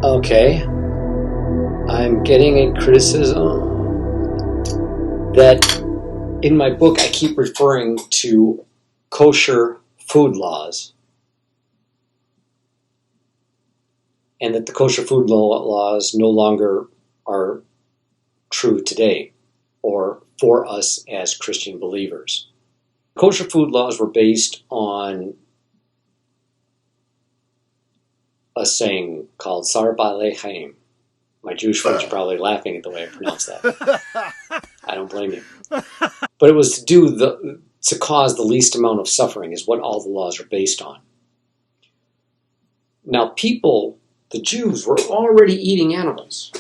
Okay, I'm getting a criticism that in my book I keep referring to kosher food laws, and that the kosher food laws no longer are true today or for us as Christian believers. Kosher food laws were based on a saying called Sar Ba'alei Chaim. My Jewish friends are probably laughing at the way I pronounce that. I don't blame you. But it was to cause the least amount of suffering is what all the laws are based on. Now people, the Jews, were already eating animals,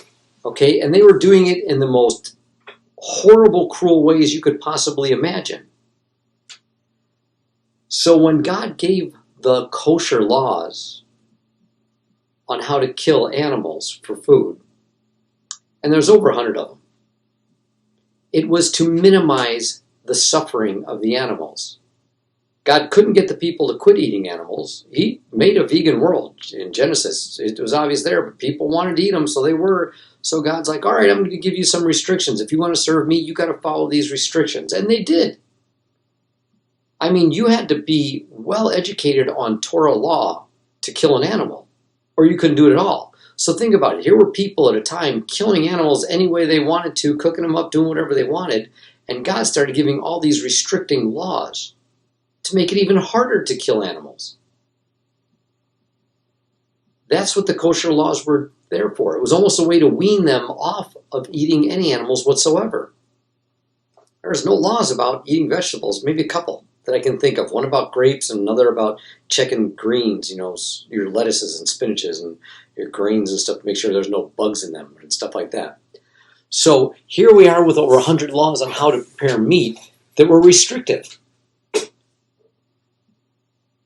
okay? And they were doing it in the most horrible, cruel ways you could possibly imagine. So when God gave the kosher laws on how to kill animals for food, and there's over 100 of them, it was to minimize the suffering of the animals. God couldn't get the people to quit eating animals. He made a vegan world in Genesis. It was obvious there, but people wanted to eat them, so they were. So God's like, all right, I'm going to give you some restrictions. If you want to serve me, you got to follow these restrictions. And they did. I mean, you had to be well educated on Torah law to kill an animal, or you couldn't do it at all. So think about it. Here were people at a time killing animals any way they wanted to, cooking them up, doing whatever they wanted. And God started giving all these restricting laws to make it even harder to kill animals. That's what the kosher laws were there for. It was almost a way to wean them off of eating any animals whatsoever. There's no laws about eating vegetables, maybe a couple that I can think of. One about grapes and another about checking greens, your lettuces and spinaches and your grains and stuff to make sure there's no bugs in them and stuff like that. So here we are with over 100 laws on how to prepare meat that were restrictive.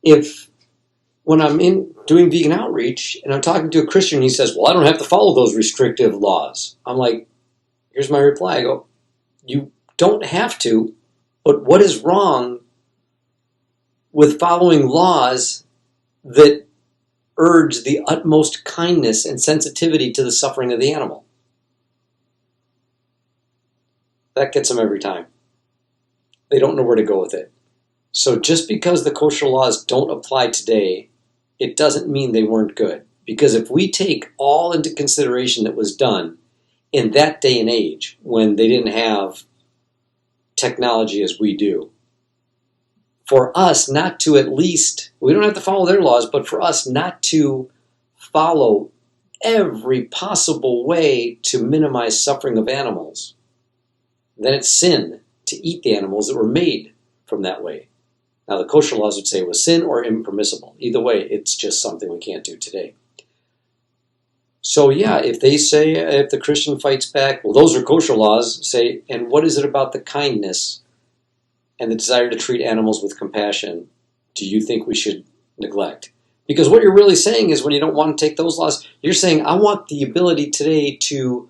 If when I'm doing vegan outreach and I'm talking to a Christian, he says, well, I don't have to follow those restrictive laws. I'm like, here's my reply. I go, you don't have to, but what is wrong with following laws that urge the utmost kindness and sensitivity to the suffering of the animal? That gets them every time. They don't know where to go with it. So just because the kosher laws don't apply today, it doesn't mean they weren't good. Because if we take all into consideration that was done in that day and age, when they didn't have technology as we do, for us not to at least, we don't have to follow their laws, but for us not to follow every possible way to minimize suffering of animals, then it's sin to eat the animals that were made from that way. Now the kosher laws would say it was sin or impermissible. Either way, it's just something we can't do today. So yeah, if they say, if the Christian fights back, well, those are kosher laws, say, and what is it about the kindness and the desire to treat animals with compassion do you think we should neglect? Because what you're really saying is when you don't want to take those laws, you're saying, I want the ability today to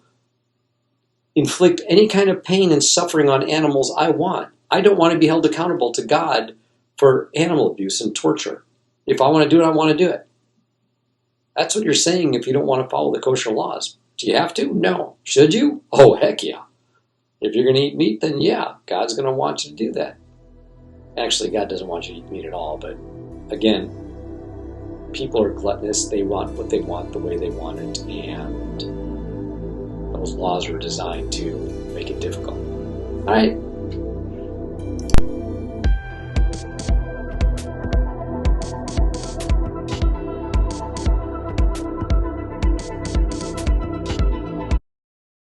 inflict any kind of pain and suffering on animals I want. I don't want to be held accountable to God for animal abuse and torture. If I want to do it, I want to do it. That's what you're saying if you don't want to follow the kosher laws. Do you have to? No. Should you? Oh, heck yeah. If you're going to eat meat, then yeah, God's going to want you to do that. Actually, God doesn't want you to eat meat at all, but again, people are gluttonous. They want what they want the way they want it, and those laws are designed to make it difficult. All right.